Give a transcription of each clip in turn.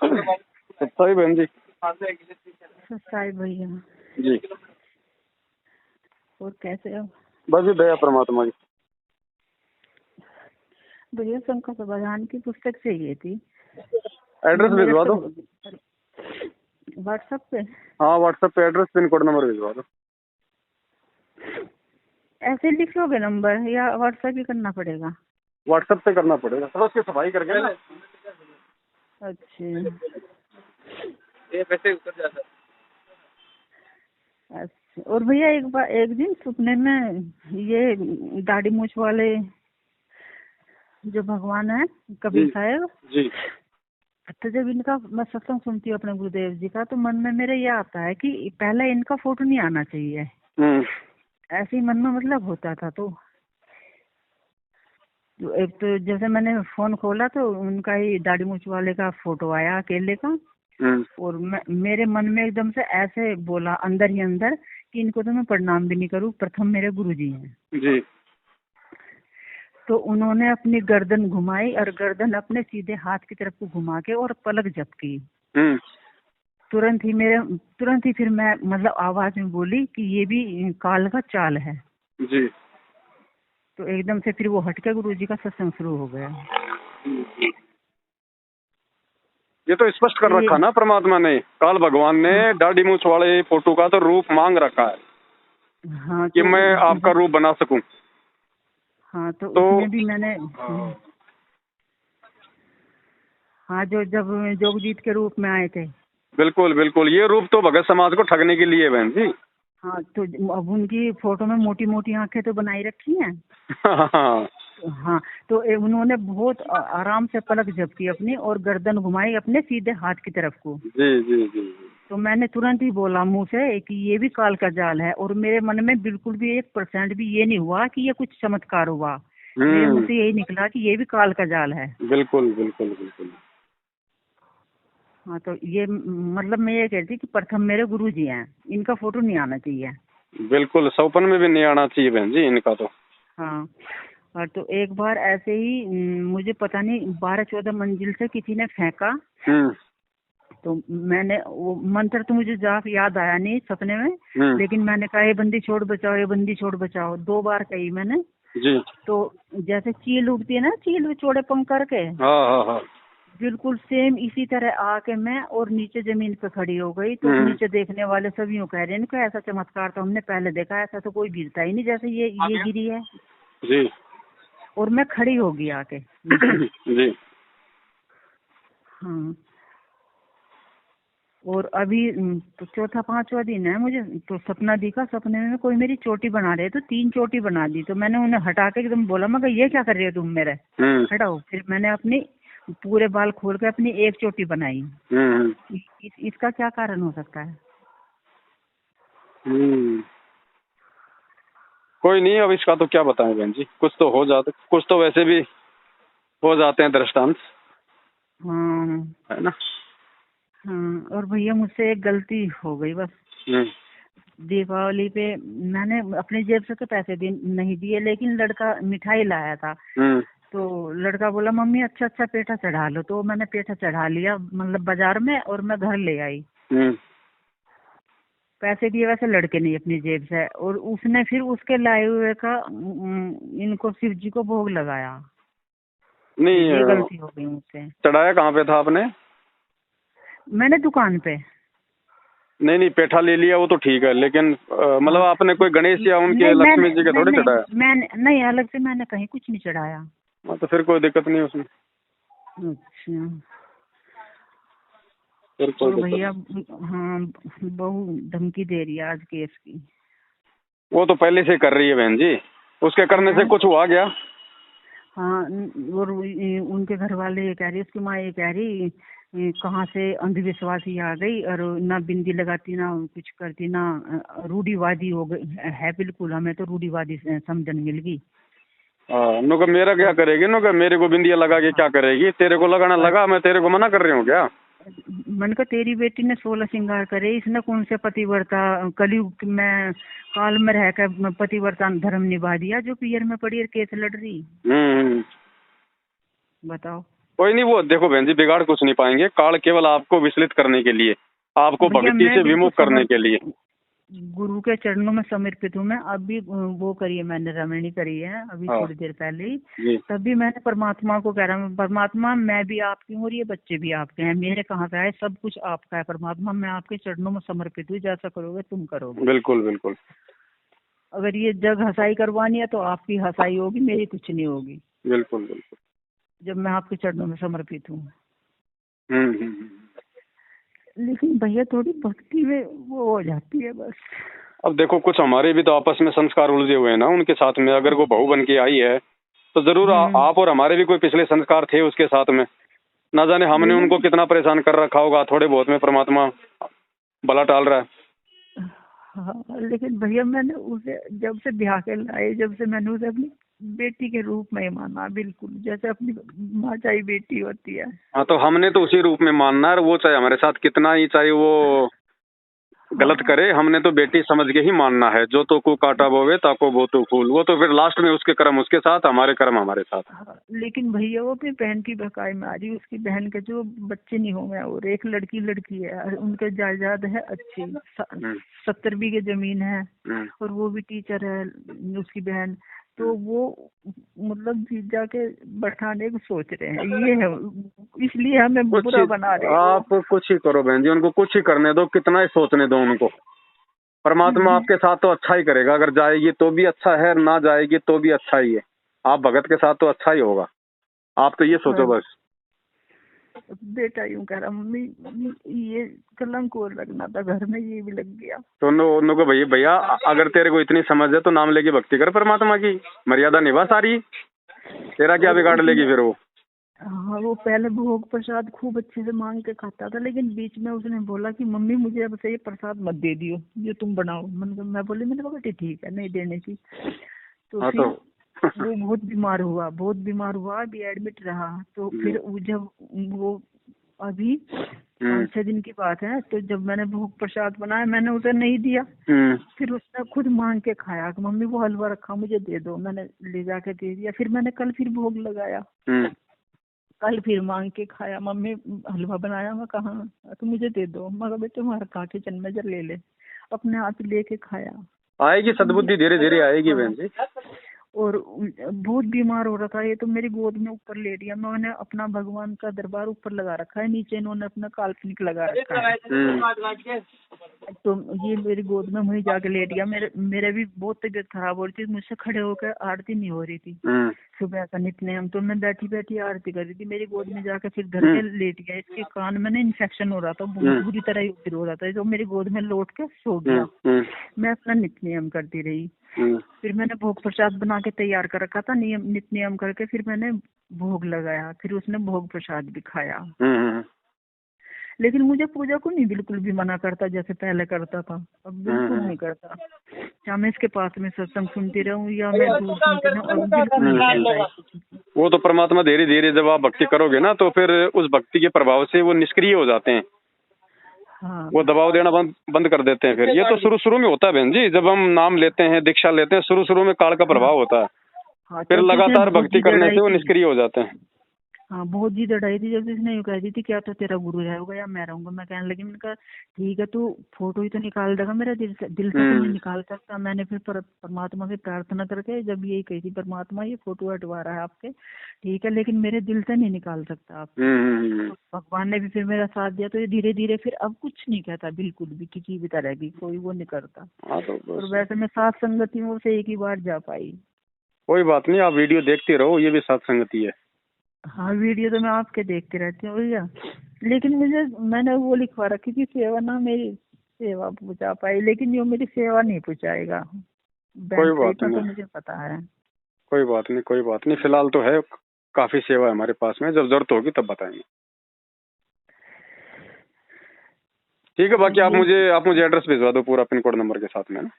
सत्ताई बहन जी। साई भैया जी और कैसे हो? बस जी दया परमात्मा की। भैया शंकर प्रधान की पुस्तक चाहिए थी। एड्रेस भिजवा दो। व्हाट्सएप पे? हाँ व्हाट्सएप पे एड्रेस पिन कोड नंबर भिजवा दो। ऐसे लिख लोगे नंबर या व्हाट्सएप ही करना पड़ेगा? व्हाट्सएप पे करना पड़ेगा। चलो उसकी सफाई करके ना। अच्छा ये पैसे उतर जाता। अच्छा। और भैया एक दिन सपने में ये दाढ़ी मूछ वाले जो भगवान है कबीर साहब जी तो जब इनका मैं सत्संग सुनती हूँ अपने गुरुदेव जी का तो मन में मेरे ये आता है कि पहले इनका फोटो नहीं आना चाहिए। ऐसे ही मन में मतलब होता था। तो एक तो जैसे मैंने फोन खोला तो उनका ही दाढ़ी मूछ वाले का फोटो आया अकेले का। और मेरे मन में एकदम से ऐसे बोला अंदर ही अंदर कि इनको तो मैं प्रणाम भी नहीं करूँ, प्रथम मेरे गुरुजी हैं जी। तो उन्होंने अपनी गर्दन घुमाई और गर्दन अपने सीधे हाथ की तरफ को घुमा के और पलक झपकी। तुरंत ही फिर मैं मतलब आवाज में बोली कि ये भी काल का चाल है जी। तो एकदम से फिर वो हटके गुरुजी का सत्संग शुरू हो गया। ये तो स्पष्ट कर रखा ना परमात्मा ने, काल भगवान ने दाढ़ी मूछ वाले फोटो का तो रूप मांग रखा है। हाँ, कि मैं आपका रूप बना सकूं। हाँ तो उसमें भी मैंने हाँ जो जब जोगजीत के रूप में आए थे। बिल्कुल बिल्कुल ये रूप तो भगत समाज को ठगने के लिए बहन जी। हाँ तो अब उनकी फोटो में मोटी मोटी आंखें तो बनाई रखी हैं। हाँ तो उन्होंने बहुत आराम से पलक झपकी अपनी और गर्दन घुमाई अपने सीधे हाथ की तरफ को। जी जी जी। तो मैंने तुरंत ही बोला मुंह से कि ये भी काल का जाल है और मेरे मन में बिल्कुल भी 1% भी ये नहीं हुआ कि ये कुछ चमत्कार हुआ। मेरे मुंह से यही निकला कि ये भी काल का जाल है। बिल्कुल बिल्कुल बिल्कुल। हाँ तो ये मतलब मैं ये कहती कि प्रथम मेरे गुरुजी हैं, इनका फोटो नहीं आना चाहिए। बिल्कुल सौपन में भी नहीं आना चाहिए बहन जी इनका तो। हाँ और तो एक बार ऐसे ही मुझे पता नहीं 12-14 मंजिल से किसी ने फेंका। तो मैंने वो मंत्र तो मुझे जाप याद आया नहीं सपने में। लेकिन मैंने कहा ये बंदी छोड़ बचाओ, ये बंदी छोड़ बचाओ 2 बार कही मैंने जी। तो जैसे चील उड़ती है ना, चील चौड़े पंख करके हाँ। बिल्कुल सेम इसी तरह आके मैं और नीचे जमीन पे खड़ी हो गई। तो नीचे देखने वाले सभी यूँ कह रहे हैं कि ऐसा चमत्कार तो हमने पहले देखा, ऐसा तो कोई गिरता ही नहीं जैसे ये गिरी है जी। और मैं खड़ी हो गई आके जी। हाँ और अभी तो 4-5वां दिन है मुझे तो सपना दिखा। सपने में कोई मेरी चोटी बना रहे तो 3 चोटी बना दी। तो मैंने उन्हें हटा के एकदम बोला मैं ये क्या कर रही हो तुम मेरे, हटाओ। फिर मैंने अपनी पूरे बाल खोल के अपनी एक चोटी बनाई। इसका क्या कारण हो सकता है? कोई नहीं, अब इसका तो क्या बताएं बहन जी, कुछ तो हो जाता, कुछ तो वैसे भी हो जाते हैं दृष्टांत। हाँ है ना। हाँ और भैया मुझसे एक गलती हो गई बस। दीपावली पे मैंने अपनी जेब से तो पैसे भी नहीं दिए लेकिन लड़का मिठाई लाया था। तो लड़का बोला मम्मी अच्छा अच्छा पेठा चढ़ा लो। तो मैंने पेठा चढ़ा लिया मतलब बाजार में और मैं घर ले आई। पैसे दिए वैसे लड़के नहीं अपनी जेब से। और उसने फिर उसके लाए हुए का इनको शिव जी को भोग लगाया। नहीं ये गलती हो गई मुझसे। चढ़ाया कहाँ पे था आपने? मैंने दुकान पे। नहीं नहीं पेठा ले लिया वो तो ठीक है लेकिन मतलब आपने कोई गणेश या उनके लक्ष्मी जी के थोड़े चढ़ाया? मैंने नहीं अलग से मैंने कहीं कुछ नहीं चढ़ाया। हाँ तो फिर कोई दिक्कत नहीं उसमें। अच्छा फिर कोई भैया हाँ बहू धमकी दे रही है आज केस की। वो तो पहले से कर रही है बहन जी, उसके करने से कुछ हुआ गया? हाँ और उनके घर वाले ये कह रही, उसकी माँ ये कह रही कहाँ से अंधविश्वासी आ गई और ना बिंदी लगाती ना कुछ करती ना रूढ़ीवादी हो गई है। बिल्कुल हमें तो रूढ़ीवादी समझन मिल गई। नुका मेरा क्या करेगी, नुका मेरे को बिंदिया लगा के क्या करेगी? तेरे को लगाना लगा, मैं तेरे को मना कर रही हूँ क्या? मन का तेरी बेटी ने 16 श्रृंगार करे, इसने कौन से पतिव्रता कलयुग में काल में रहकर पतिव्रता धर्म निभा दिया जो पियर में पड़ी और केस लड़ रही। बताओ। कोई नहीं, वो देखो बहन जी, बिगाड़ कुछ नहीं पाएंगे। काल केवल आपको विचलित करने के लिए, आपको भैया भक्ति मैं से बिल्कुल विमुख करने के लिए। गुरु के चरणों में समर्पित हूँ मैं। अभी वो करी है मैंने, रमणी करी है अभी हाँ थोड़ी देर पहले ही। जी। तभी मैंने परमात्मा को कह रहा हूँ, परमात्मा मैं भी आपकी हूँ और ये बच्चे भी आपके हैं, मेरे कहाँ का है, सब कुछ आपका है परमात्मा, मैं आपके चरणों में समर्पित हूँ, जैसा करोगे तुम करोगे। बिल्कुल बिल्कुल। अगर ये जग हंसाई करवानी है तो आपकी हंसाई होगी, मेरी कुछ नहीं होगी, बिल्कुल बिल्कुल। जब मैं आपके चरणों में समर्पित हूँ। हम्म। लेकिन भैया थोड़ी भक्ति में वो हो जाती है बस। अब देखो, कुछ हमारे भी तो आपस में संस्कार उलझे हुए हैं ना उनके साथ में। अगर वो बहू बन के आई है तो जरूर आप और हमारे भी कोई पिछले संस्कार थे उसके साथ में। ना जाने हमने उनको कितना परेशान कर रखा होगा, थोड़े बहुत में परमात्मा भला टाल रहा है। हाँ, लेकिन भैया मैंने उसे जब से ब्याह के लाए, जब से मैंने उसे अपनी बेटी के रूप में ही माना, बिल्कुल जैसे अपनी माँ चाहे बेटी होती है। हाँ, तो हमने तो उसी रूप में मानना है। वो चाहे हमारे साथ कितना ही, चाहे वो गलत करे, हमने तो बेटी समझ के ही मानना है। जो तो को काटा बोवे ताको वो तो फूल, वो तो फिर लास्ट में उसके कर्म उसके साथ, हमारे कर्म हमारे साथ। हाँ, लेकिन भैया वो अपनी बहन की बकाई में आ रही, उसकी बहन के जो बच्चे नहीं होंगे, और एक लड़की है, उनके जायदाद है अच्छी, 70 बीघे जमीन है, और वो भी टीचर है उसकी बहन। तो वो मतलब जीजा के बैठाने को सोच रहे हैं, ये है, इसलिए हमें बुरा बना रहे हैं। आप कुछ ही करो बहन जी, उनको कुछ ही करने दो, कितना ही सोचने दो उनको। परमात्मा आपके साथ तो अच्छा ही करेगा। अगर जाएगी तो भी अच्छा है, ना जाएगी तो भी अच्छा ही है। आप भगत के साथ तो अच्छा ही होगा। आप तो ये सोचो बस। बेटा यूं कह रहा, मम्मी ये कलंक और लगना था घर में, ये भी लग गया। तो उनको भैया अगर तेरे को इतनी समझ है तो नाम लेके भक्ति कर परमात्मा की, मर्यादा निभा सारी। तेरा क्या बिगाड़ लेगी फिर वो। हाँ, वो पहले भोग प्रसाद खूब अच्छे से मांग के खाता था, लेकिन बीच में उसने बोला कि मम्मी मुझे अब से ये प्रसाद मत दे दियो, ये तुम बनाओ। मैं बोली, मैंने कहा बेटी ठीक है, नहीं देने की। तो फिर वो बहुत बीमार हुआ, अभी एडमिट रहा। तो फिर जब वो अभी 5-6 दिन की बात है, तो जब मैंने भोग प्रसाद बनाया, मैंने उसे नहीं दिया। फिर उसने खुद मांग के खाया कि मम्मी वो हलवा रखा, मुझे दे दो। मैंने ले जाके दे दिया। फिर मैंने कल फिर भोग लगाया, कल फिर मांग के खाया, मम्मी हलवा बनाया। मैं कहा तो मुझे दे दो। मगर बेटे तुम्हारा खा किचन में जब ले ले, अपने हाथ लेके खाया। आएगी सद्बुद्धि, धीरे धीरे आएगी बहन जी। और बहुत बीमार हो रहा था ये, तो मेरी गोद में ऊपर ले लिया। मैंने अपना भगवान का दरबार ऊपर लगा रखा है, नीचे इन्होंने अपना काल्पनिक लगा रखा है। तो ये मेरी गोद में वहीं जाके लेट गया। मेरे भी बहुत तबीयत खराब हो रही थी, मुझसे खड़े होकर आरती नहीं हो रही थी सुबह का नित्य। तो मैं बैठी बैठी आरती कर रही थी, मेरी गोद में जाकर फिर धर के लेट गया। इसके कान में ना इन्फेक्शन हो रहा था, बहुत बुरी तरह ही हो रहा था। तो मेरी गोद में लौट के सो गया। मैं अपना नित्य नियम करती रही। फिर मैंने भोग प्रसाद बना के तैयार कर रखा था, नित्य नियम करके फिर मैंने भोग लगाया। फिर उसने भोग प्रसाद भी खाया। लेकिन मुझे पूजा को नहीं बिल्कुल भी मना करता जैसे पहले करता था, अब बिल्कुल नहीं करता। क्या मैं इसके पास में सत्संग सुनती रहूं या मैं दूर सुनती रहूं, अब बिल्कुल नहीं करता। वो तो परमात्मा धीरे धीरे जब आप भक्ति करोगे ना, तो फिर उस भक्ति के प्रभाव से वो निष्क्रिय हो जाते हैं। हाँ, वो दबाव देना बंद कर देते हैं। फिर ये तो शुरू में होता है बहन जी, जब हम नाम लेते हैं, दीक्षा लेते हैं, शुरू में काल का प्रभाव होता है। हाँ, फिर लगातार भक्ति करने से वो निष्क्रिय हो जाते हैं। हाँ, बहुत जिद अड़ाई थी। जब इसने यूँ कह दी थी क्या तो तेरा गुरु रहेगा या मैं रहूंगा। मैं कहने लगी, मैंने कहा ठीक है, तू फोटो ही तो निकाल देगा मेरा दिल से तो नहीं निकाल सकता। मैंने फिर परमात्मा से प्रार्थना करके जब यही कही थी, परमात्मा ये फोटो हटवा रहा है आपके, ठीक है, लेकिन मेरे दिल से नहीं निकाल सकता आप। तो भगवान ने भी फिर मेरा साथ दिया। तो ये धीरे धीरे फिर अब कुछ नहीं कहता बिल्कुल भी, किसी भी तरह की कोई वो नहीं करता। और वैसे मैं सात संगतियों से एक ही बार जा पाई। कोई बात नहीं, आप वीडियो देखते रहो, ये भी सात संगति है। हाँ, वीडियो तो मैं आपके देखती रहती हूँ भैया, लेकिन मैंने वो लिखवा रखी थी सेवा ना मेरी सेवा पूछा पाई, लेकिन ये मेरी सेवा नहीं पूछाएगा। कोई बात नहीं, तो मुझे पता है। कोई बात नहीं, फिलहाल तो है, काफी सेवा है हमारे पास में, जब जरूरत होगी तब बताएंगे। ठीक है, बाकी आप मुझे एड्रेस भिजवा दो पूरा पिन कोड नंबर के साथ में ना।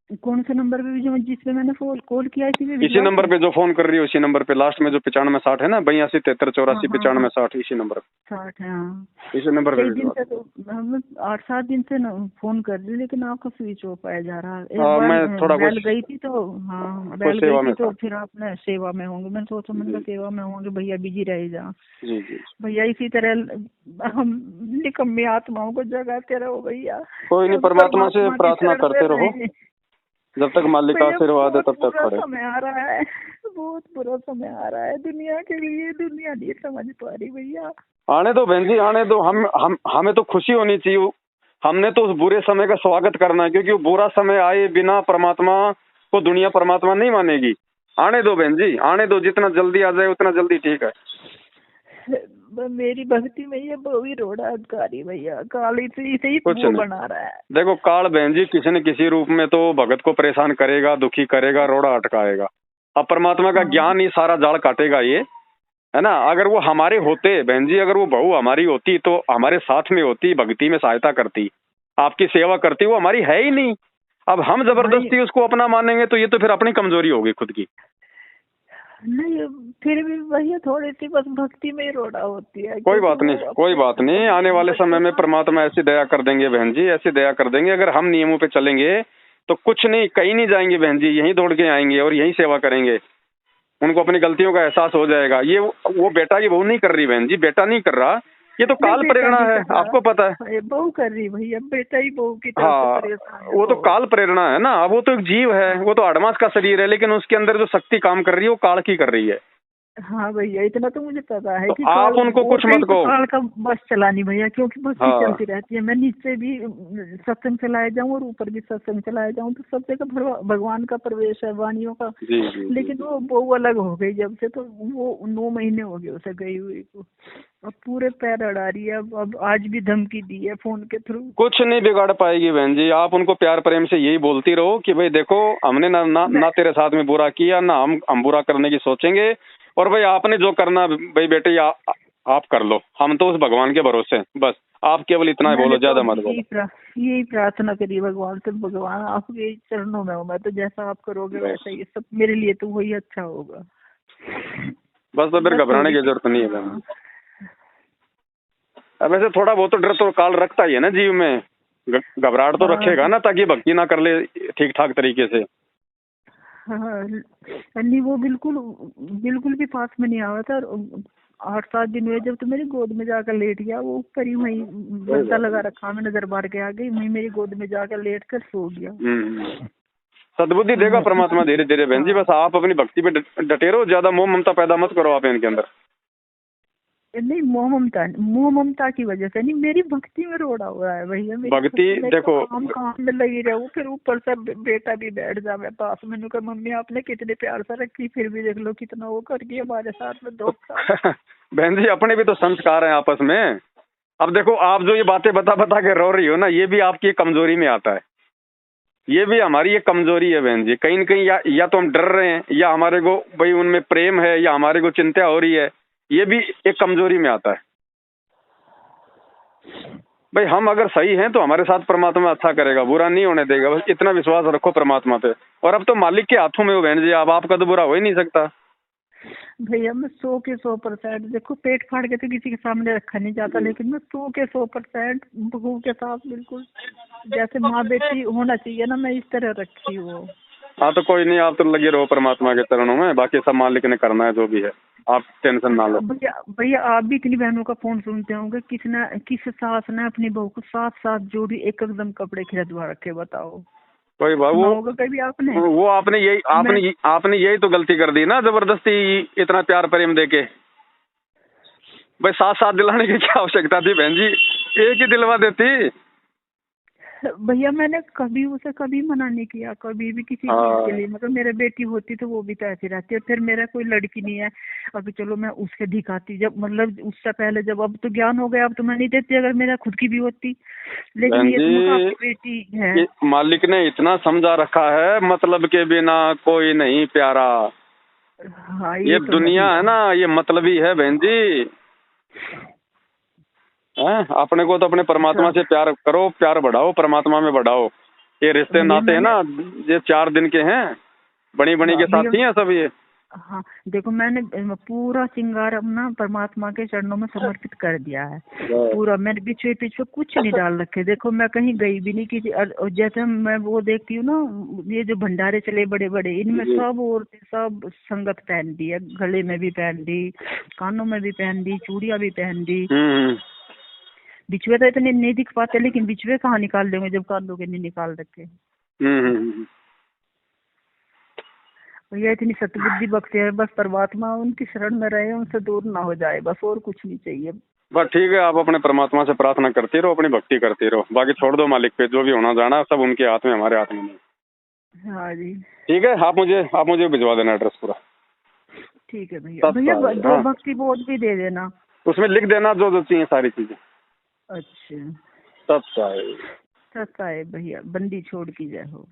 कौन से नंबर पे भी जो जिस पे मैंने कॉल किया थी इसी नंबर पे जो फोन कर रही हो, इसी नंबर पे लास्ट में जो 9560 है ना, 827384 हाँ 9560, इसी नंबर पे, 60 है हाँ। इसी नंबर पे कई दिन भिजवा से दो। तो हम 8-7 दिन से फोन कर रही, लेकिन आपका स्विच ऑफ आया जा रहा है। एक हाँ, बार मैं थोड़ा बैल कुछ गई थी तो, हाँ बैल गई सेवा थी में तो था। फिर आपने सेवा में होंगे, मैंने सोचा मैंने जी सेवा में होंगे, भैया बिजी रह जा। जी जी। भैया इसी तरह हम निकम्मी आत्माओं को जगाते रहो भैया, कोई नहीं, हम परमात्मा से परमात्मा की प्रार्थना शरण में करते रहो, रहें। जब तक मालिक का भैया आशीर्वाद है बहुत तब तक बुरा खड़े। समय आ रहा है, बहुत बुरा समय आ रहा है दुनिया के लिए, दुनिया नहीं समझ पा रही भैया। आने दो बहन जी, आने दो। हम हमें तो खुशी होनी चाहिए। हमने तो उस बुरे समय का स्वागत करना है, क्योंकि वो बुरा समय आए बिना परमात्मा को दुनिया परमात्मा नहीं मानेगी। आने दो बहन जी, आने दो, जितना जल्दी आ जाए उतना जल्दी ठीक है। मेरी भक्ति में ये बहु रोड़ा अधिकारी भैया, काली से ही कुछ वो नहीं, बना रहा है। देखो काल बहन जी किसी न किसी रूप में तो भगत को परेशान करेगा, दुखी करेगा, रोड़ा अटकाएगा। अब परमात्मा का हाँ ज्ञान ही सारा जाल काटेगा ये, है ना। अगर वो हमारे होते बहन जी, अगर वो बहू हमारी होती तो हमारे साथ में होती, भक्ति में सहायता करती, आपकी सेवा करती। वो हमारी है ही नहीं। अब हम भाई जबरदस्ती उसको अपना मानेंगे तो ये तो फिर अपनी कमजोरी होगी खुद की। नहीं, फिर भी भैया थोड़ी सी बस भक्ति में ही रोड़ा होती है, कोई क्योंकि बात नहीं, वो कोई अपने बात नहीं, आने वाले समय में परमात्मा ऐसी दया कर देंगे बहन जी, ऐसी दया कर देंगे। अगर हम नियमों पे चलेंगे तो कुछ नहीं, कहीं नहीं जाएंगे बहन जी, यहीं दौड़ के आएंगे और यहीं सेवा करेंगे। उनको अपनी गलतियों का एहसास हो जाएगा। ये वो बेटा की बहू नहीं कर रही बहन जी, बेटा नहीं कर रहा, ये तो नहीं काल बेटा प्रेरणा नहीं है, कर रहा, आपको पता है। ये बहू कर रही भैया, बेटा ही बहू की तरफ से हाँ, परेशान है वो तो बहुत। काल प्रेरणा है ना। अब वो तो एक जीव है, वो तो अडमास का शरीर है, लेकिन उसके अंदर जो शक्ति काम कर रही है वो काल की कर रही है। हाँ भैया इतना तो मुझे पता है तो कि आप काल, उनको और कुछ मत कहीं तो कहो। काल का बस चलानी भैया, क्योंकि भक्ति हाँ चलती रहती है। मैं नीचे भी सत्संग चलाए जाऊं और ऊपर भी सत्संग चलाए जाऊं तो सब जगह भगवान का प्रवेश है, वाणियों का। जी जी जी लेकिन जी। वो अलग हो गई जब से, तो वो 9 महीने हो गए उसे गई हुई को। अब पूरे पैर अड़ा रही है। अब आज भी धमकी दी है फोन के थ्रू। कुछ नहीं बिगाड़ पाएगी बहन जी। आप उनको प्यार प्रेम से यही बोलती रहो कि भाई देखो, हमने ना तेरे साथ में बुरा किया, ना हम बुरा करने की सोचेंगे। और भाई आपने जो करना भाई बेटे आप कर लो, हम तो उस भगवान के भरोसे हैं। बस आप केवल इतना ही मैंने बोलो, तो ज्यादा अब मत बोलो। यही प्रार्थना करी भगवान से, भगवान आपके चरणों में हूँ मैं, तो जैसा आप करोगे वैसा ही सब मेरे लिए तो वही अच्छा होगा। बस तो फिर बस घबराने थोड़ी की सी, जरूरत नहीं है बहन हाँ जी। अब वैसे थोड़ा बहुत तो डर तो काल रखता ही है ना जीव में, घबराहट तो हाँ रखेगा ना, ताकि भक्ति ना कर ले ठीक ठाक तरीके से। हाँ। नहीं वो बिल्कुल बिल्कुल भी पास में नहीं आया था। 8-7 दिन हुए जब तो मेरी गोद में जाकर लेट गया, वो ऊपर ही वहीं बंदा लगा रखा, मैंने दरबार के आ गई, वहीं मेरी गोद में जाकर लेट कर सो गया। सद्बुद्धि देगा परमात्मा धीरे धीरे बहन जी। बस आप अपनी भक्ति पे डटे रहो, ज्यादा मोह ममता पैदा मत करो आप इनके अंदर। नहीं मोह ममता की वजह से नहीं, मेरी भक्ति में रोड़ा हो रहा है भैया। मेरी भक्ति में देखो, तो काम में लगी रहूं, फिर ऊपर से बेटा भी बैठ जावे पास। मैंने कहा मम्मी आपने कितने प्यार से रखी, फिर भी देख लो कितना वो करके हमारे साथ में धोखा। बहन जी अपने भी तो संस्कार हैं आपस में। अब देखो, आप जो ये बातें बता बता के रो रही हो ना, ये भी आपकी कमजोरी में आता है। ये भी हमारी एक कमजोरी है बहन जी। कहीं न कहीं या तो हम डर रहे हैं, या हमारे को भाई उनमें प्रेम है, या हमारे को चिंता हो रही है। ये भी एक कमजोरी में आता है। भाई हम अगर सही हैं तो हमारे साथ परमात्मा अच्छा करेगा, बुरा नहीं होने देगा। बस इतना विश्वास रखो परमात्मा पे। और अब तो मालिक के हाथों में हो बहन जी, अब आपका तो बुरा हो ही नहीं सकता। भैया मैं 100 के 100%, देखो पेट फाड़ के तो किसी के सामने रखा नहीं जाता, लेकिन मैं 100 के 100% बहू के साथ बिल्कुल जैसे माँ बेटी होना चाहिए ना, मैं इस तरह रखी हूँ। हाँ तो कोई नहीं, आप तो लगे रहो परमात्मा के चरणों में, बाकी सब मालिक ने करना है जो भी है, आप टेंशन ना लो। भैया भैया आप भी इतनी बहनों का फोन सुनते होंगे, किस सास ने अपनी बहू को 7-7 जोड़ी एक एकदम कपड़े खरीदवा रखे, बताओ। कोई बात सुना होगा कभी आपने? वो आपने यही तो गलती कर दी ना, जबरदस्ती इतना प्यार प्रेम देके। भाई साथ साथ दिलाने की क्या आवश्यकता थी बहन जी, एक ही दिलवा देती। भैया मैंने कभी उसे कभी मना नहीं किया, कभी भी किसी चीज के लिए। मतलब मेरे बेटी होती तो वो भी तो ऐसी रहती है। फिर मेरा कोई लड़की नहीं है, अभी चलो मैं उसके दिखाती, जब मतलब उससे पहले जब, अब तो ज्ञान हो गया, अब तो मैं नहीं देती अगर मेरा खुद की भी होती। लेकिन ये तो आपकी बेटी है। मालिक ने इतना समझा रखा है, मतलब के बिना कोई नहीं प्यारा। हाँ ये तो दुनिया है ना, ये मतलबी है बहन जी। अपने को तो अपने परमात्मा से प्यार करो, प्यार बढ़ाओ, परमात्मा में बढ़ाओ। ये रिश्ते नाते है ना, ये 4 दिन के हैं, बनी बनी के साथी हैं सब ये। हाँ देखो, मैंने पूरा श्रृंगार अपना परमात्मा के चरणों में समर्पित कर दिया है पूरा। मैंने पीछे पीछे कुछ नहीं डाल रखे। देखो मैं कहीं गई भी नहीं की। और जैसे मैं वो देखती हूँ ना, ये जो भंडारे चले बड़े बड़े, इनमें सब औरतें सब संगत पहन दी है, गले में भी पहन दी, कानों में भी पहन दी, चूड़ियाँ भी पहन दी। बिछुए तो इतने नहीं दिख पाते, लेकिन बिछुए कहाँ निकाल देंगे जब कानों के नहीं निकाल रखे। भैया इतनी सतबुद्धि बख्शे है, बस परमात्मा उनकी शरण में रहे, उनसे दूर ना हो जाए, बस और कुछ नहीं चाहिए। बस ठीक है, आप अपने परमात्मा से प्रार्थना करती रहो, अपनी भक्ति करती रहो, बाकी छोड़ दो मालिक पे, जो भी होना जाना सब उनके हाथ में, हमारे हाथ में नहीं। हाँ जी ठीक है, आप मुझे भिजवा देना एड्रेस पूरा। ठीक है भैया। भैया 2 भक्ति बोध भी दे देना, उसमें लिख देना जो जो चाहिए सारी चीजें। अच्छा सब साहेब भैया, बंदी छोड़ की जय हो।